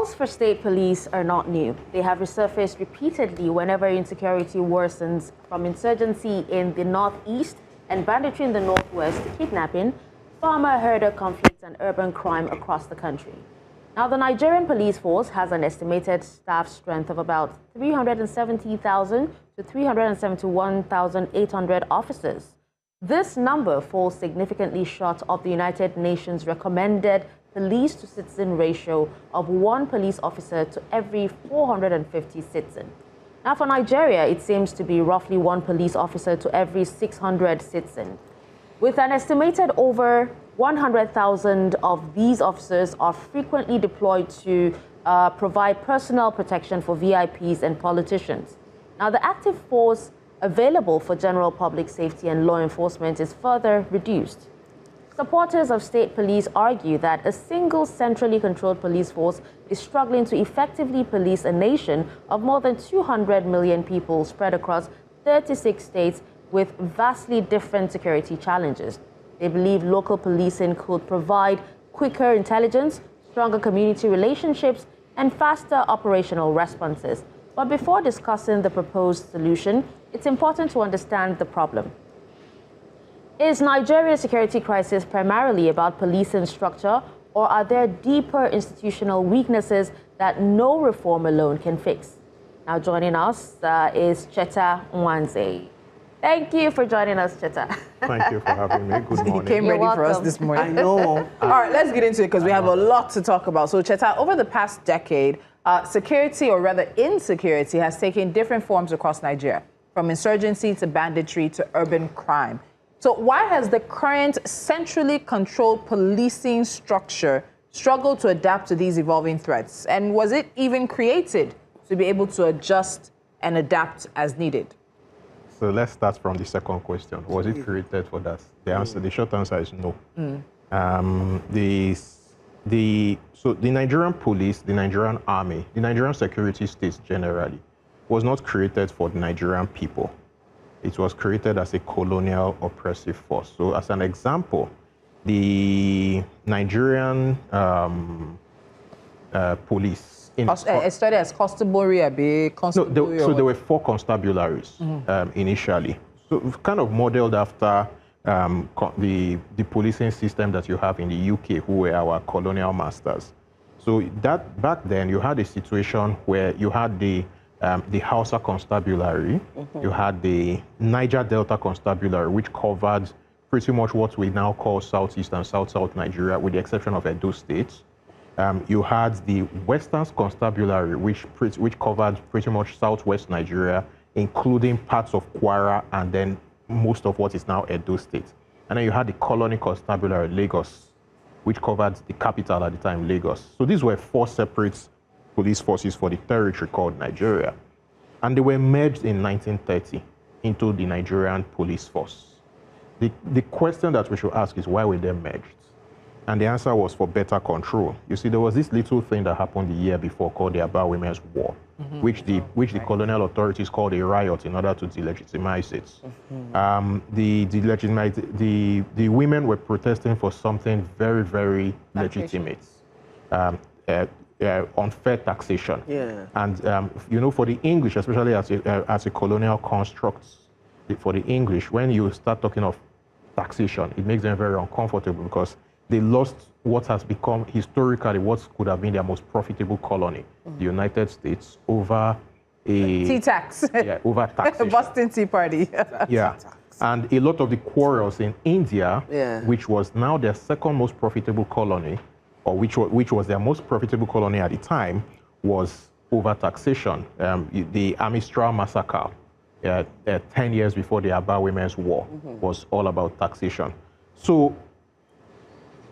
Calls for state police are not new. They have resurfaced repeatedly whenever insecurity worsens, from insurgency in the northeast and banditry in the northwest to kidnapping, farmer-herder conflicts and urban crime across the country. Now, the Nigerian police force has an estimated staff strength of about 370,000 to 371,800 officers. This number falls significantly short of the United Nations recommended police-to-citizen ratio of 1 police officer to every 450 citizens. Now, for Nigeria, it seems to be roughly 1 police officer to every 600 citizens. With an estimated over 100,000 of these officers are frequently deployed to provide personal protection for VIPs and politicians. Now, the active force available for general public safety and law enforcement is further reduced. Supporters of state police argue that a single centrally controlled police force is struggling to effectively police a nation of more than 200 million people spread across 36 states with vastly different security challenges. They believe local policing could provide quicker intelligence, stronger community relationships, and faster operational responses. But before discussing the proposed solution, it's important to understand the problem. Is Nigeria's security crisis primarily about policing structure, or are there deeper institutional weaknesses that no reform alone can fix? Now joining us is Cheta Nwanze. Thank you for joining us, Cheta. Thank you for having me. Good morning. You came ready for us this morning. I know. All right, let's get into it because we have a lot to talk about. So, Cheta, over the past decade, security, or rather insecurity, has taken different forms across Nigeria, from insurgency to banditry to urban crime. So why has the current centrally controlled policing structure struggled to adapt to these evolving threats? And was it even created to be able to adjust and adapt as needed? So let's start from the second question. Was it created for that? The short answer is no. So the Nigerian police, the Nigerian army, the Nigerian security states generally was not created for the Nigerian people. It was created as a colonial oppressive force. So as an example, the Nigerian police... It started as constabulary, so there were 4 constabularies initially. So kind of modeled after the policing system that you have in the UK, who were our colonial masters. So that back then, you had a situation where you had the Hausa Constabulary, you had the Niger Delta Constabulary, which covered pretty much what we now call Southeast and South-South Nigeria, with the exception of Edo State. You had the Western Constabulary, which covered pretty much Southwest Nigeria, including parts of Kwara and then most of what is now Edo State. And then you had the Colony Constabulary, Lagos, which covered the capital at the time, Lagos. So these were 4 separate police forces for the territory called Nigeria. And they were merged in 1930 into the Nigerian police force. The question that we should ask is, why were they merged? And the answer was for better control. You see, there was this little thing that happened the year before called the Aba Women's War, which the colonial authorities called a riot in order to delegitimize it. The women were protesting for something very, very legitimate. Unfair taxation. Yeah. And, for the English, especially as a colonial construct, for the English, when you start talking of taxation, it makes them very uncomfortable because they lost what has become historically what could have been their most profitable colony, the United States, over a... Tea tax. Yeah, over taxation. Boston Tea Party. Yeah. And a lot of the quarrels in India, which was now their second most profitable colony, or which was their most profitable colony at the time, was over taxation. The Amistral massacre, 10 years before the Aba Women's War, was all about taxation. So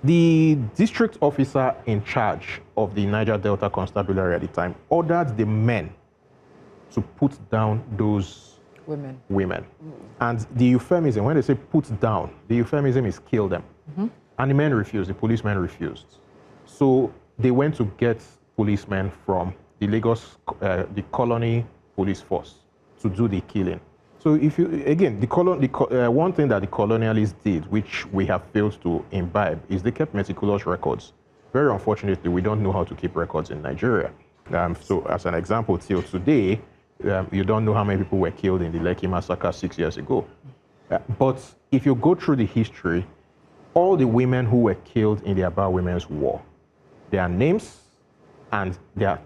the district officer in charge of the Niger Delta Constabulary at the time ordered the men to put down those women. And the euphemism, when they say put down, the euphemism is kill them. And the men refused, the policemen refused. So they went to get policemen from the Lagos, the colony police force to do the killing. So if you, again, one thing that the colonialists did, which we have failed to imbibe, is they kept meticulous records. very unfortunately, we don't know how to keep records in Nigeria. So as an example, till today, you don't know how many people were killed in the Lekki massacre 6 years ago. But if you go through the history, all the women who were killed in the Aba Women's War, their names and their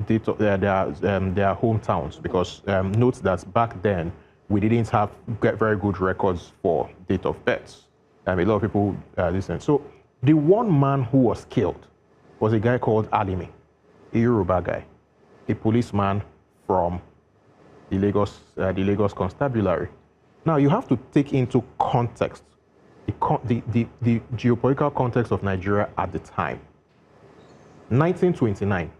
hometowns, because note that back then, we didn't have very good records for date of birth. A lot of people listen. So the one man who was killed was a guy called Alimi, a Yoruba guy, a policeman from the Lagos Constabulary. Now, you have to take into context the geopolitical context of Nigeria at the time. 1929,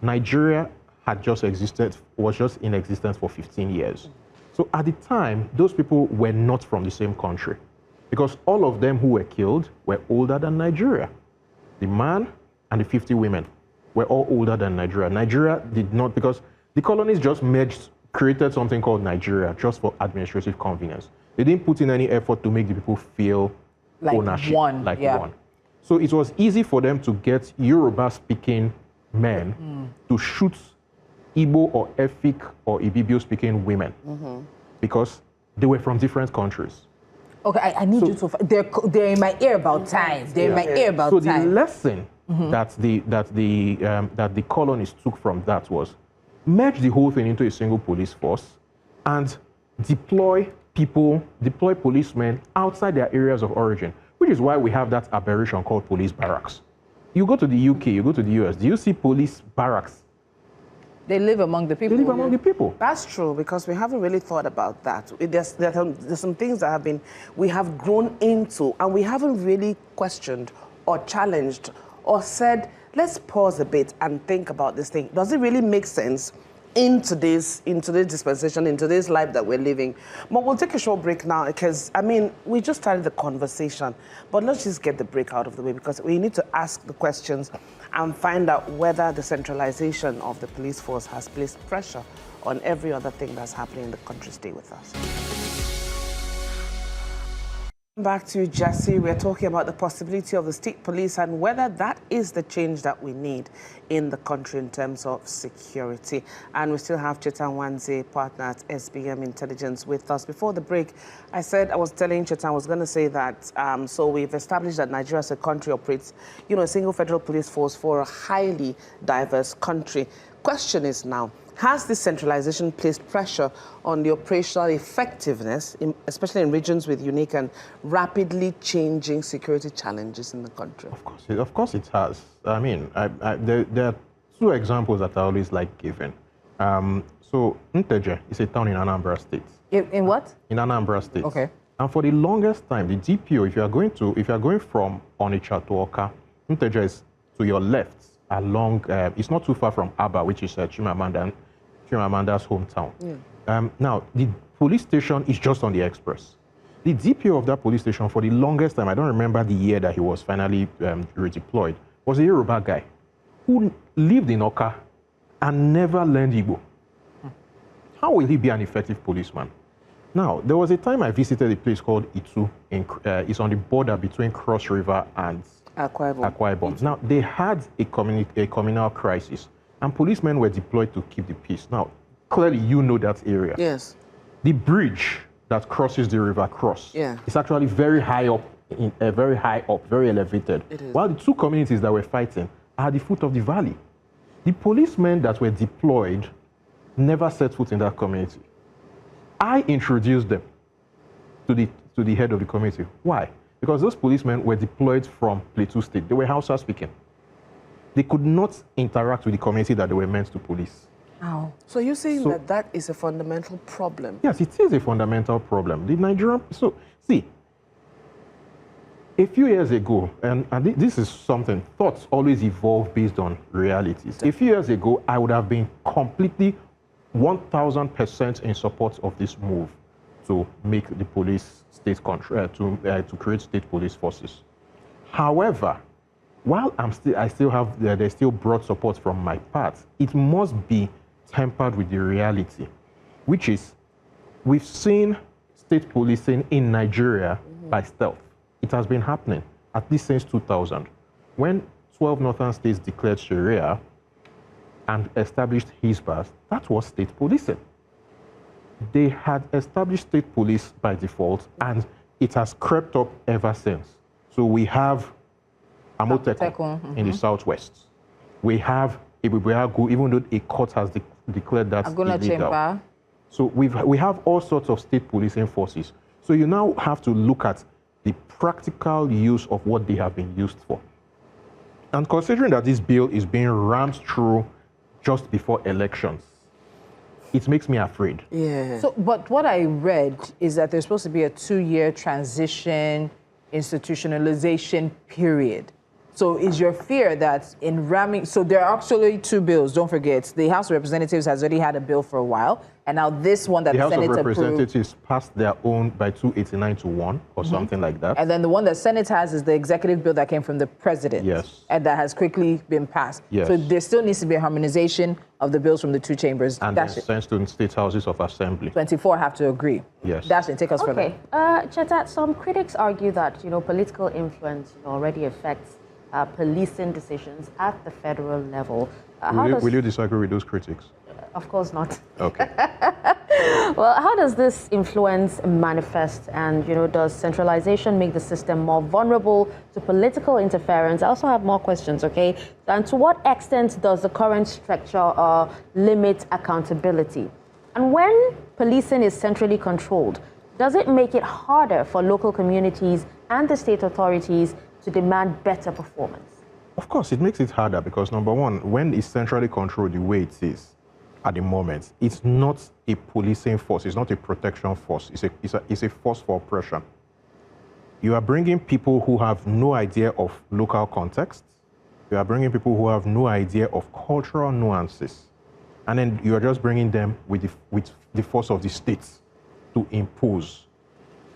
Nigeria was just in existence for 15 years. So at the time, those people were not from the same country, because all of them who were killed were older than Nigeria. The man and the 50 women were all older than Nigeria. Nigeria did not, because the colonies just created something called Nigeria just for administrative convenience. They didn't put in any effort to make the people feel like ownership, one. one. So it was easy for them to get Yoruba-speaking men to shoot Igbo or Efik or Ibibio-speaking women because they were from different countries. Okay, I need you to. They're in my ear about time. They're in my ear about time. So the lesson that the colonists took from that was merge the whole thing into a single police force and deploy policemen outside their areas of origin, which is why we have that aberration called police barracks. You go to the UK, you go to the US, do you see police barracks? They live among the people. They live among the people. That's true, because we haven't really thought about that. There's some things that we have grown into, and we haven't really questioned or challenged or said, let's pause a bit and think about this thing. Does it really make sense in today's dispensation, in today's life that we're living? But we'll take a short break now, because, we just started the conversation, but let's just get the break out of the way, because we need to ask the questions and find out whether the centralization of the police force has placed pressure on every other thing that's happening in the country. Stay with us. Back to Jesse, we're talking about the possibility of the state police and whether that is the change that we need in the country in terms of security. And we still have Cheta Nwanze, partner at SBM Intelligence, with us. Before the break, I was telling Cheta, I was going to say that, so we've established that Nigeria as a country operates, a single federal police force for a highly diverse country. Question is now, has this centralization placed pressure on the operational effectiveness, especially in regions with unique and rapidly changing security challenges in the country? Of course it has. There are two examples that I always like giving. So Nteje is a town in Anambra State. In what? In Anambra State. Okay. And for the longest time, the DPO, if you are going from Onitsha to Oka, Nteje is to your left. Along, it's not too far from Aba, which is Chimamanda's hometown. Yeah. Now, the police station is just on the express. The DPO of that police station, for the longest time, I don't remember the year that he was finally redeployed, was a Yoruba guy who lived in Oka and never learned Igbo. How will he be an effective policeman? Now, there was a time I visited a place called Itu. It's on the border between Cross River and Akwa Ibom. Now, they had a communal crisis, and policemen were deployed to keep the peace. Now, clearly, you know that area. Yes. The bridge that crosses the River Cross is actually very high up, very elevated. It is. While the two communities that were fighting are at the foot of the valley. The policemen that were deployed never set foot in that community. I introduced them to the head of the community. Why? Because those policemen were deployed from Plateau State. They were Hausa speaking. They could not interact with the community that they were meant to police. How? So you're saying that is a fundamental problem? Yes, it is a fundamental problem. The Nigerian... So, see, a few years ago, and this is something, thoughts always evolve based on realities. A few years ago, I would have been completely 1,000% in support of this move to make the police state to create state police forces. However, while there's still broad support from my part, it must be tempered with the reality, which is we've seen state policing in Nigeria by stealth. It has been happening at least since 2000. When 12 northern states declared Sharia and established Hizbahs, that was state policing. They had established state police by default, and it has crept up ever since. So we have Amotekun in the southwest. We have Ibubuagu, even though a court has declared that illegal. So we have all sorts of state policing forces. So you now have to look at the practical use of what they have been used for. And considering that this bill is being rammed through just before elections, it makes me afraid. Yeah. So, but what I read is that there's supposed to be a 2-year transition, institutionalization period. So is your fear that in ramming, so there are actually 2 bills, don't forget. The House of Representatives has already had a bill for a while, and now this one that the Senate approved. The House of Representatives passed their own by 289 to 1 or something like that. And then the one that Senate has is the executive bill that came from the president. Yes. And that has quickly been passed. Yes. So there still needs to be a harmonization of the bills from the 2 chambers. And then sent to the state houses of assembly. 24 have to agree. Yes. That should take us further. Okay. Cheta, some critics argue that, political influence already affects policing decisions at the federal level. Will you disagree with those critics? Of course not. Okay. Well, how does this influence manifest? And, does centralization make the system more vulnerable to political interference? I also have more questions, okay? And to what extent does the current structure limit accountability? And when policing is centrally controlled, does it make it harder for local communities and the state authorities to demand better performance? Of course, it makes it harder because, number one, when it's centrally controlled the way it is at the moment, it's not a policing force, it's not a protection force, it's a force for oppression. You are bringing people who have no idea of local context, you are bringing people who have no idea of cultural nuances, and then you are just bringing them with the force of the state to impose.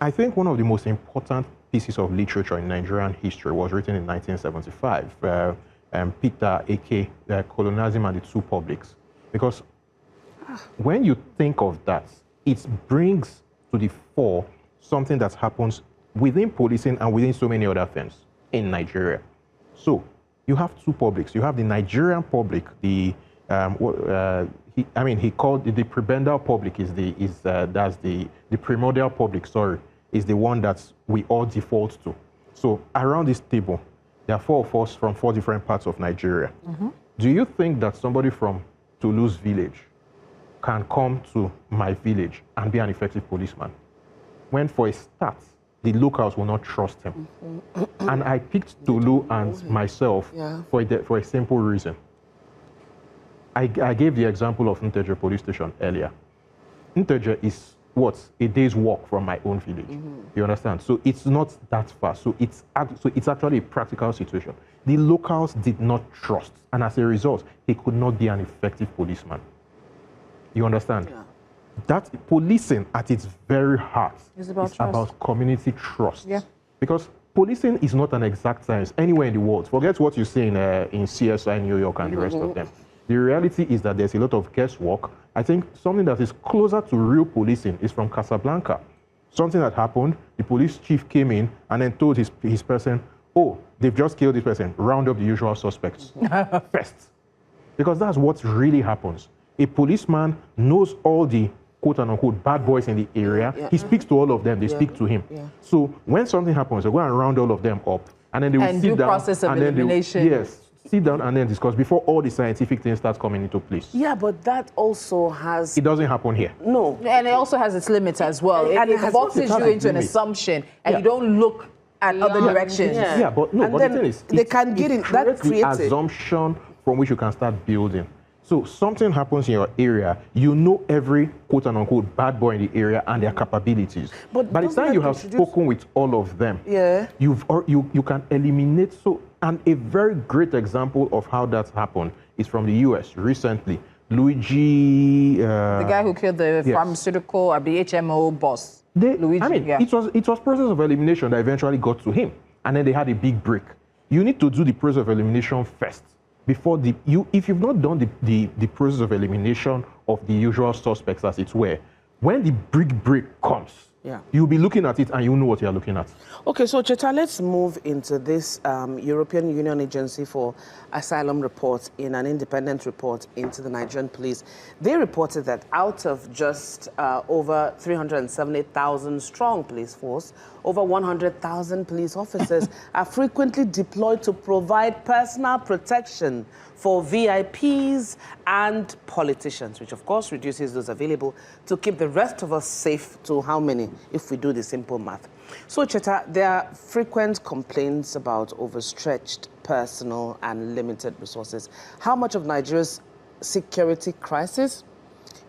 I think one of the most important pieces of literature in Nigerian history was written in 1975, Peter A.K., Colonialism and the Two Publics. Because when you think of that, it brings to the fore something that happens within policing and within so many other things in Nigeria. So you have two publics. You have the Nigerian public, he called the prebendal public that's the primordial public, is the one that we all default to. So around this table, there are 4 of us from 4 different parts of Nigeria. Do you think that somebody from Toulouse village can come to my village and be an effective policeman? When for a start, the locals will not trust him. And I picked Toulouse and myself for a simple reason. I gave the example of Nteje police station earlier. Nteje is a day's walk from my own village. You understand? So it's not that far. So it's actually a practical situation. The locals did not trust, and as a result, he could not be an effective policeman. You understand? Yeah. That policing at its very heart is about community trust. Yeah. Because policing is not an exact science anywhere in the world. Forget what you say in CSI, New York, and the rest of them. The reality is that there's a lot of guesswork. I think something that is closer to real policing is from Casablanca. Something that happened, the police chief came in and then told his person, oh, they've just killed this person, round up the usual suspects first. Because that's what really happens. A policeman knows all the quote-unquote bad boys in the area. Yeah. He speaks to all of them. They speak to him. Yeah. So when something happens, they go and round all of them up, and then they will sit down. Process of elimination. Sit down and then discuss before all the scientific things start coming into place. Yeah, but that also has... It doesn't happen here. No. And it also has its limits as well. It boxes you into an assumption, and you don't look at other directions. Yeah, but no, but the thing is... They can get in that creates the assumption from which you can start building. So something happens in your area, you know every quote-unquote bad boy in the area and their capabilities. But by the time you have spoken with all of them, you can eliminate. And a very great example of how that happened is from the US recently. Luigi... the guy who killed the pharmaceutical or the HMO boss. Luigi, it was process of elimination that eventually got to him. And then they had a big break. You need to do the process of elimination first. Before if you've not done the process of elimination of the usual suspects, as it were, when the big break comes, Yeah. You'll be looking at it and you know what you're looking at. Okay, so Cheta, let's move into this European Union Agency for Asylum report. In an independent report into the Nigerian police, they reported that out of just over 370,000 strong police force, over 100,000 police officers are frequently deployed to provide personal protection for VIPs and politicians, which of course reduces those available to keep the rest of us safe to how many, if we do the simple math. So, Cheta, there are frequent complaints about overstretched personnel and limited resources. How much of Nigeria's security crisis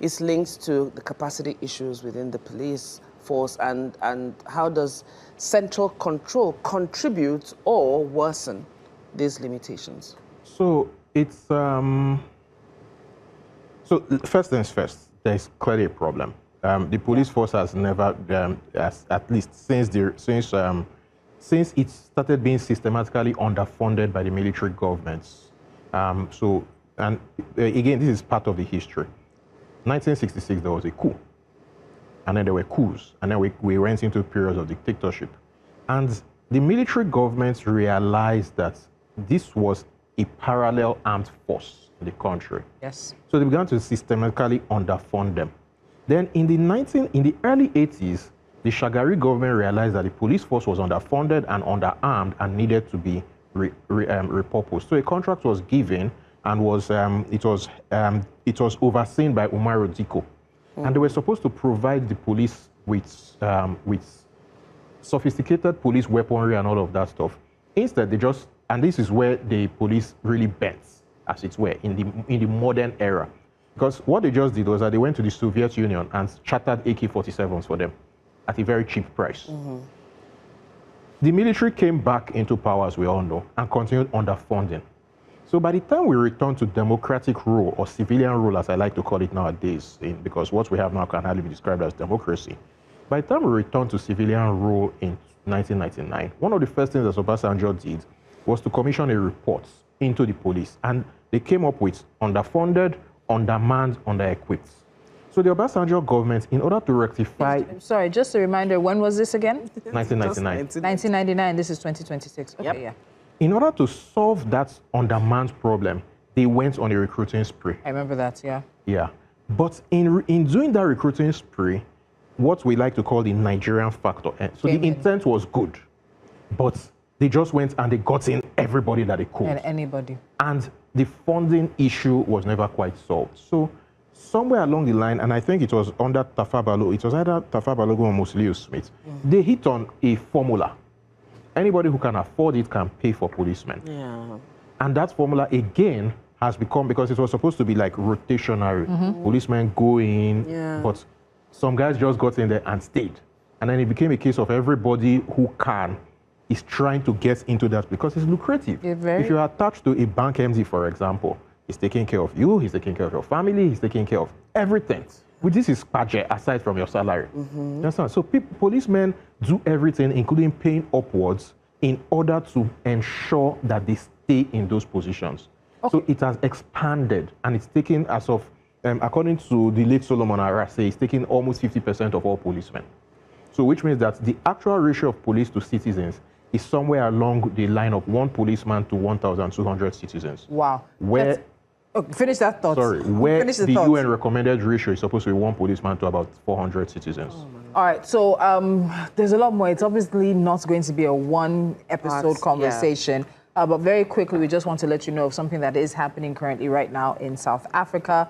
is linked to the capacity issues within the police force, and how does central control contribute or worsen these limitations? So it's so first things first, there is clearly a problem. The police force has never, at least since it started being systematically underfunded by the military governments. And again, this is part of the history. 1966, there was a coup, and then there were coups, and then we went into periods of dictatorship. And the military governments realized that this was a parallel armed force in the country. Yes. So they began to systematically underfund them. Then in the early 80s, the Shagari government realized that the police force was underfunded and underarmed and needed to be repurposed. So a contract was given, and it was overseen by Umaru Diko. And they were supposed to provide the police with sophisticated police weaponry and all of that stuff. Instead, and this is where the police really bets, as it were, in the modern era. Because what they just did was that they went to the Soviet Union and chartered AK-47s for them at a very cheap price. The military came back into power, as we all know, and continued underfunding. So by the time we return to democratic rule, or civilian rule, as I like to call it nowadays, because what we have now can hardly be described as democracy. By the time we return to civilian rule in 1999, one of the first things that Obasanjo did was to commission a report into the police. And they came up with underfunded, undermanned, under-equipped. So the Obasanjo government, in order to rectify... Sorry, just a reminder, when was this again? 1999. 1999, this is 2026. Okay, Yep. yeah. In order to solve that undermanned problem, they went on a recruiting spree. I remember that, yeah. Yeah. But in doing that recruiting spree, what we like to call the Nigerian factor. So the intent was good, but they just went and they got in everybody that they could. And anybody. And the funding issue was never quite solved. So somewhere along the line, and I think it was under Tafa Balogun, it was either Tafa Balogun or Musiliu Smith, they hit on a formula. Anybody who can afford it can pay for policemen. Yeah. And that formula, again, has become, because it was supposed to be like rotationary. Policemen go in, but some guys just got in there and stayed. And then it became a case of everybody who can is trying to get into that because it's lucrative. If you're attached to a bank MD, for example, he's taking care of you, he's taking care of your family, he's taking care of everything. With this is budget aside from your salary. Understand? So policemen do everything, including paying upwards, in order to ensure that they stay in those positions. So it has expanded, and it's taken, as of, according to the late Solomon Arase, it's taking almost 50% of all policemen. So which means that the actual ratio of police to citizens is somewhere along the line of 1 policeman to 1,200 citizens. Wow. Where... finish that thought. Sorry, where the UN recommended ratio is supposed to be 1 policeman to about 400 citizens. All right, so there's a lot more. It's obviously not going to be a one-episode conversation. But very quickly, we just want to let you know of something that is happening currently right now in South Africa,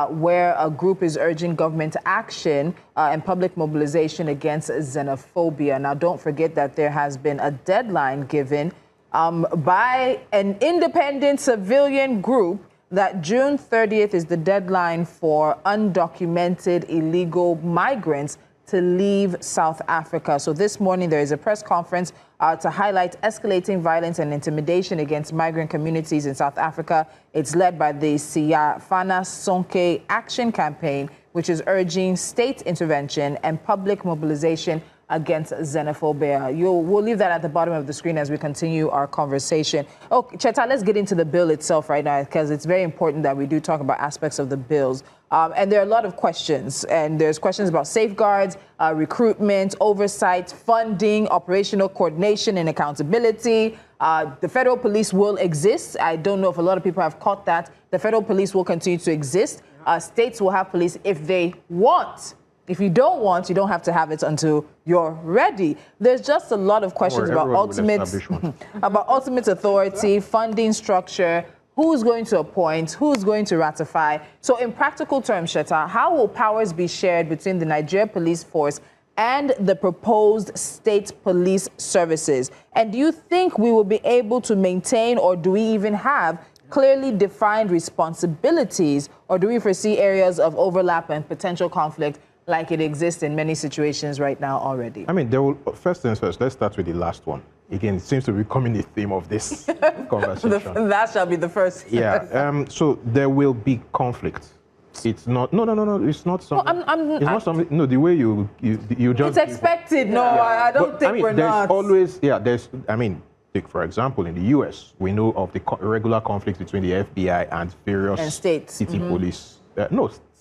where a group is urging government action and public mobilization against xenophobia. Now, don't forget that there has been a deadline given by an independent civilian group that June 30th is the deadline for undocumented illegal migrants to leave South Africa. So this morning there is a press conference to highlight escalating violence and intimidation against migrant communities in South Africa. It's led by the Siyafana Sonke Action Campaign, which is urging state intervention and public mobilization against xenophobia. We'll leave that at the bottom of the screen as we continue our conversation. Oh, Cheta, let's get into the bill itself right now, because it's very important that we do talk about aspects of the bills. And there are a lot of questions. And there's questions about safeguards, recruitment, oversight, funding, operational coordination and accountability. The federal police will exist. I don't know if a lot of people have caught that. The federal police will continue to exist. States will have police if they want. If you don't want, you don't have to have it until you're ready. There's just a lot of questions about ultimate authority, funding structure, who's going to appoint, who's going to ratify. So in practical terms, Cheta, how will powers be shared between the Nigeria Police Force and the proposed state police services? And do you think we will be able to maintain, or do we even have clearly defined responsibilities, or do we foresee areas of overlap and potential conflict like it exists in many situations right now already? I mean, first things first, let's start with the last one. Again, it seems to be becoming the theme of this conversation. That shall be the first. Yeah, so there will be conflict. It's not, no, it's not something, it's not something, no, the way you just... It's expected, no, I don't think we're not. There's always, take for example, in the US, we know of the regular conflict between the FBI and various states. City police.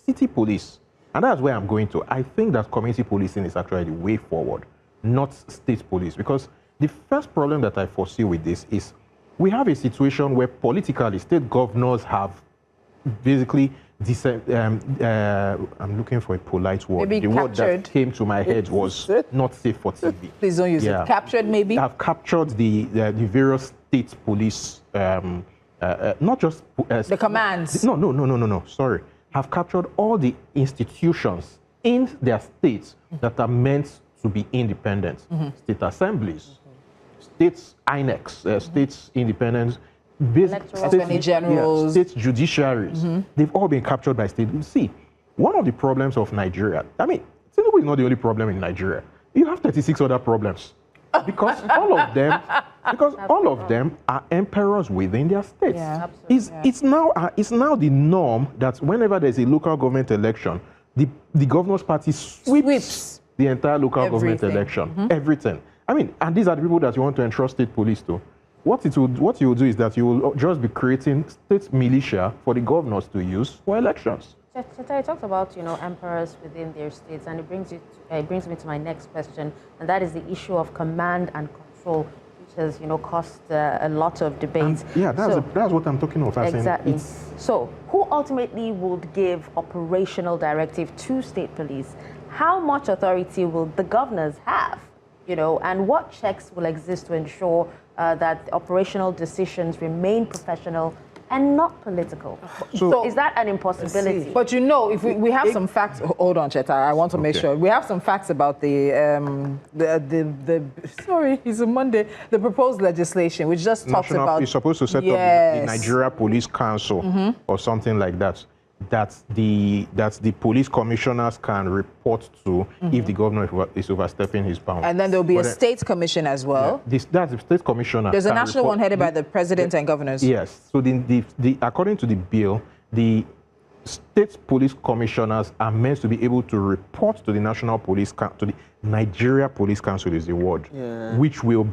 City police. And that's where I'm going to. I think that community policing is actually the way forward, not state police. Because the first problem that I foresee with this is we have a situation where politically state governors have basically, I'm looking for a polite word. Maybe the captured. word that came to my head was not safe for TV. Please don't use it. Captured, maybe? Have captured the various state police, not just... the commands. No, sorry. Have captured all the institutions in their states that are meant to be independent. State assemblies, states INEX, states independence, Attorney generals, state judiciaries. They've all been captured by state. See, one of the problems of Nigeria, I mean, Tinubu is not the only problem in Nigeria. You have 36 other problems. Because all of them are emperors within their states. Yeah, It's now the norm that whenever there's a local government election, the governor's party sweeps the entire local government election. Everything. I mean, and these are the people that you want to entrust state police to. What you will do is that you will just be creating state militia for the governors to use for elections. Cheta, you talked about, emperors within their states, and it brings me to my next question, and that is the issue of command and control, which has, caused a lot of debate. That's what I'm talking about. Exactly. So, who ultimately would give operational directive to state police? How much authority will the governors have? And what checks will exist to ensure that operational decisions remain professional and not political? So is that an impossibility? But if we have some facts, hold on, Cheta, I want to make sure. We have some facts about sorry, it's a Monday, the proposed legislation, which just talks about... It's supposed to set up the Nigeria Police Council or something like that. That the police commissioners can report to if the governor is overstepping his bounds. And then there'll be a state commission as well. Yeah, that's the state commissioner. There's a national one headed by the president and governors. Yes. So according to the bill, the state police commissioners are meant to be able to report to the national police, to the Nigeria Police Council is the word, which will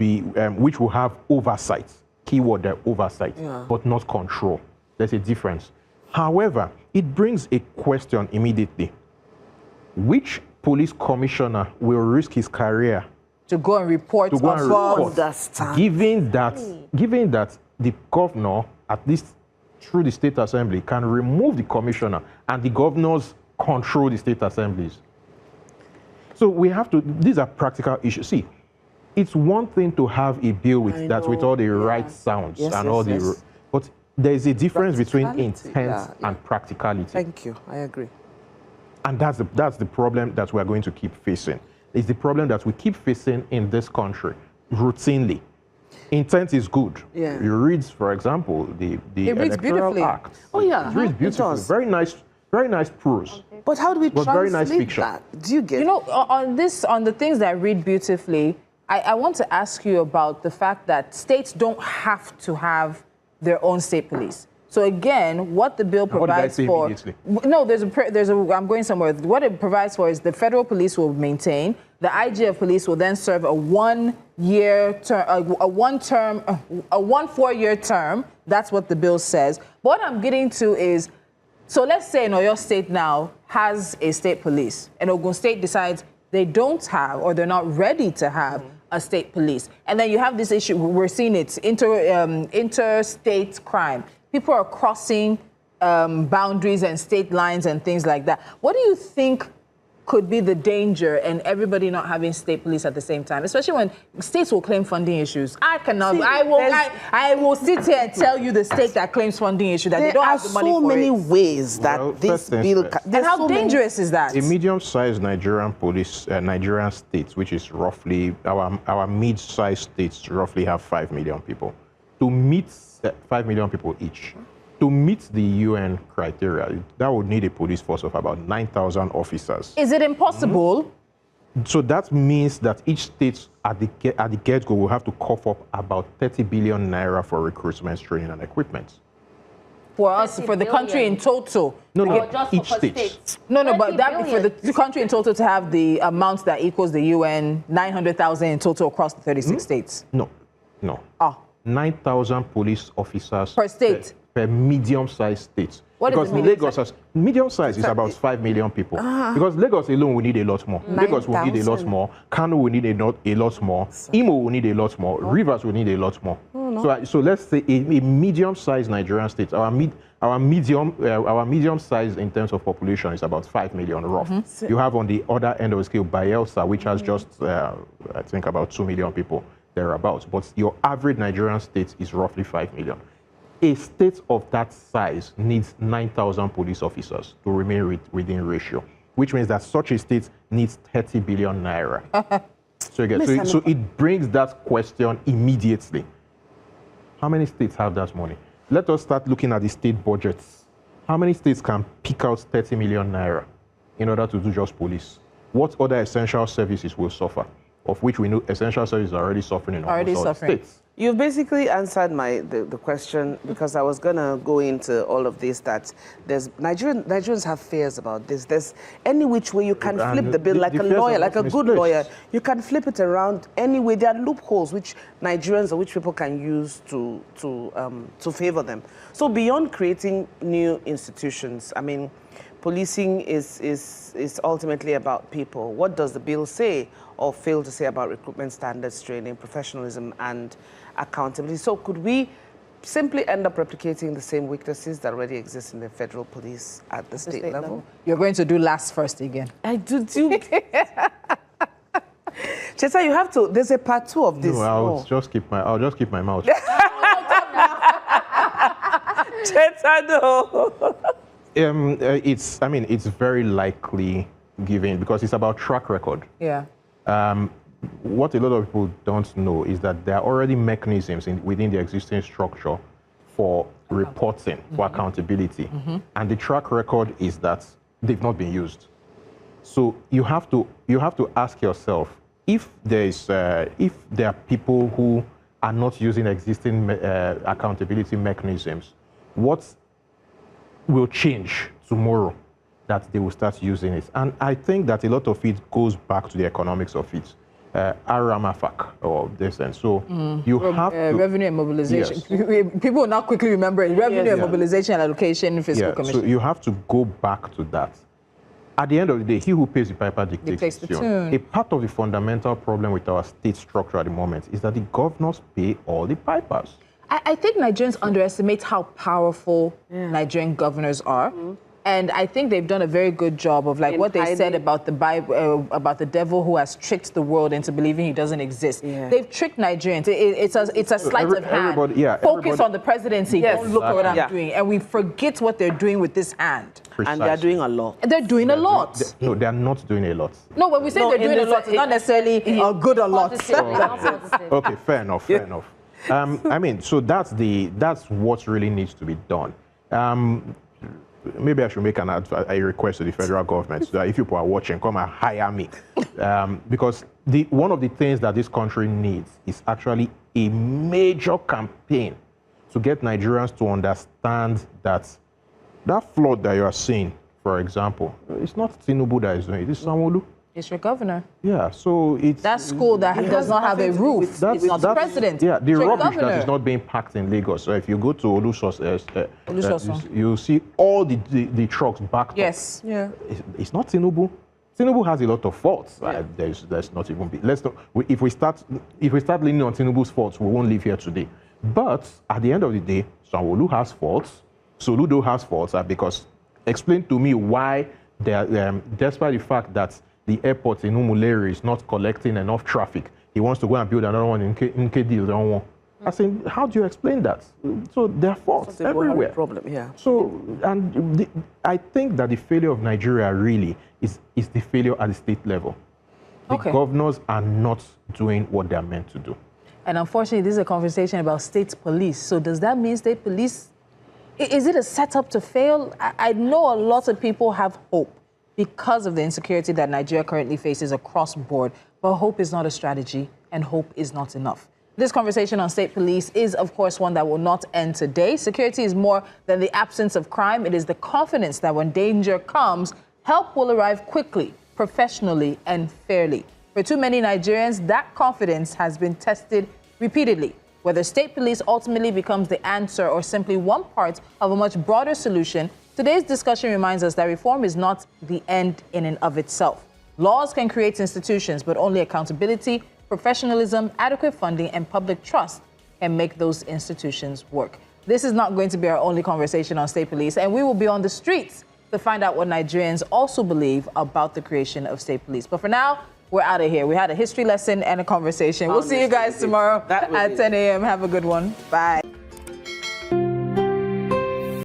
have oversight. Keyword there, oversight, but not control. There's a difference. However, it brings a question immediately. Which police commissioner will risk his career to go and report? Given that the governor, at least through the state assembly, can remove the commissioner and the governors control the state assemblies. So we have to, these are practical issues. See, it's one thing to have a bill with all the right sounds but there is a difference between intent and practicality. Thank you. I agree. And that's the problem that we're going to keep facing. It's the problem that we keep facing in this country routinely. Intent is good. Yeah. You read, for example, the Electoral Act. Oh yeah, it reads beautifully. Very nice prose. But how do we translate very nice fiction. that? Do you get? On the things that read beautifully, I want to ask you about the fact that states don't have to have their own state police. So again, what the bill provides for... No, I'm going somewhere. What it provides for is the federal police will maintain, the IG of police will then serve a 1-year term, a 4-year term. That's what the bill says. But what I'm getting to is, So let's say Oyo State now has a state police, and Ogun State decides they don't have, or they're not ready to have, a state police. And then you have this issue, we're seeing it, interstate crime. People are crossing boundaries and state lines and things like that. What do you think could be the danger in everybody not having state police at the same time, especially when states will claim funding issues? I cannot. I will sit here and tell you the state that claims funding issue that they don't have the money for it. There are so many ways that this bill. And how dangerous is that? A medium-sized Nigerian Nigerian states, which is roughly our mid-sized states, roughly have 5 million people. To meet 5 million people each. To meet the UN criteria, that would need a police force of about 9,000 officers. Is it impossible? So that means that each state at the get-go will have to cough up about 30 billion naira for recruitment, training, and equipment. For us, for the country in total? No, just each for state. states. No, but that for the country in total to have the amount that equals the UN, 900,000 in total across the 36 states? No. 9,000 police officers per state. Per medium-sized state. What because is Lagos medium-sized is about 5 million people. Because Lagos alone will need a lot more. Lagos will need a lot more. Kano will need a lot more. Imo will need a lot more. Rivers will need a lot more. So let's say a medium-sized Nigerian state. Our medium size in terms of population is about 5 million rough. You have on the other end of the scale Bayelsa, which has just I think about 2 million people thereabouts. But your average Nigerian state is roughly 5 million. A state of that size needs 9,000 police officers to remain within ratio, which means that such a state needs 30 billion naira. So it brings that question immediately. How many states have that money? Let us start looking at the state budgets. How many states can pick out 30 million naira in order to do just police? What other essential services will suffer? Of which we know essential services are already suffering in almost all states. You've basically answered the question, because I was going to go into all of this, that Nigerians have fears about this. There's any which way you can flip the bill, like a lawyer, like a good lawyer. You can flip it around any way. There are loopholes which Nigerians or which people can use to favor them. So beyond creating new institutions, I mean, policing is ultimately about people. What does the bill say or fail to say about recruitment standards, training, professionalism, and accountability? So could we simply end up replicating the same weaknesses that already exist in the federal police at the state level? You're going to do last first again. I do. Cheta, you have to. There's a part 2 of this. No, I'll just keep my mouth. Cheta, no. It's very likely given, because it's about track record. Yeah. What a lot of people don't know is that there are already mechanisms within the existing structure for reporting, for accountability. And the track record is that they've not been used. So you have to ask yourself, if there are people who are not using existing accountability mechanisms, what will change tomorrow that they will start using it? And I think that a lot of it goes back to the economics of it. Aramafak or this, and so you have to, revenue and mobilization. Yes. People will not quickly remember it. Revenue and mobilization and allocation, fiscal commission. So you have to go back to that. At the end of the day, he who pays the piper dictates the tune. A part of the fundamental problem with our state structure at the moment is that the governors pay all the pipers. I think Nigerians underestimate how powerful Nigerian governors are. And I think they've done a very good job of what they said about the Bible, about the devil who has tricked the world into believing he doesn't exist. They've tricked Nigerians. It's a sleight of hand. Focus on the presidency. Don't look at what I'm doing. And we forget what they're doing with this hand. Precisely. And they're doing a lot. They're doing a lot. No, they're not doing a lot. No, when we say they're doing a lot, it's not necessarily a good a lot. Okay, fair enough. So that's what really needs to be done. Maybe I should make a request to the federal government that if people are watching, come and hire me. Because one of the things that this country needs is actually a major campaign to get Nigerians to understand that flood that you are seeing, for example, it's not Tinubu that is doing it, it's Sanwo-Olu. It's your governor. Yeah, so it's... That school that does not have a roof. It's not the president. Yeah, the rubbish governor. that is not being packed in Lagos. So if you go to Olusoso. you see all the trucks backed Yes. up. Yeah. It's not Tinubu. Tinubu has a lot of faults. There's not even... If we start leaning on Tinubu's faults, we won't live here today. But at the end of the day, Sanwo-Olu has faults. Soludo has faults because explain to me why, despite the fact that the airport in Umuleri is not collecting enough traffic, he wants to go and build another one in Kedi. I think, how do you explain that? So there are faults everywhere. Problem, yeah. So, and I think that the failure of Nigeria really is the failure at the state level. The governors are not doing what they're meant to do. And unfortunately, this is a conversation about state police. So does that mean state police, is it a setup to fail? I know a lot of people have hope because of the insecurity that Nigeria currently faces across board. But hope is not a strategy, and hope is not enough. This conversation on state police is, of course, one that will not end today. Security is more than the absence of crime. It is the confidence that when danger comes, help will arrive quickly, professionally, and fairly. For too many Nigerians, that confidence has been tested repeatedly. Whether state police ultimately becomes the answer or simply one part of a much broader solution, today's discussion reminds us that reform is not the end in and of itself. Laws can create institutions, but only accountability, professionalism, adequate funding, and public trust can make those institutions work. This is not going to be our only conversation on state police, and we will be on the streets to find out what Nigerians also believe about the creation of state police. But for now, we're out of here. We had a history lesson and a conversation. We'll see you guys tomorrow at 10 a.m. Have a good one. Bye.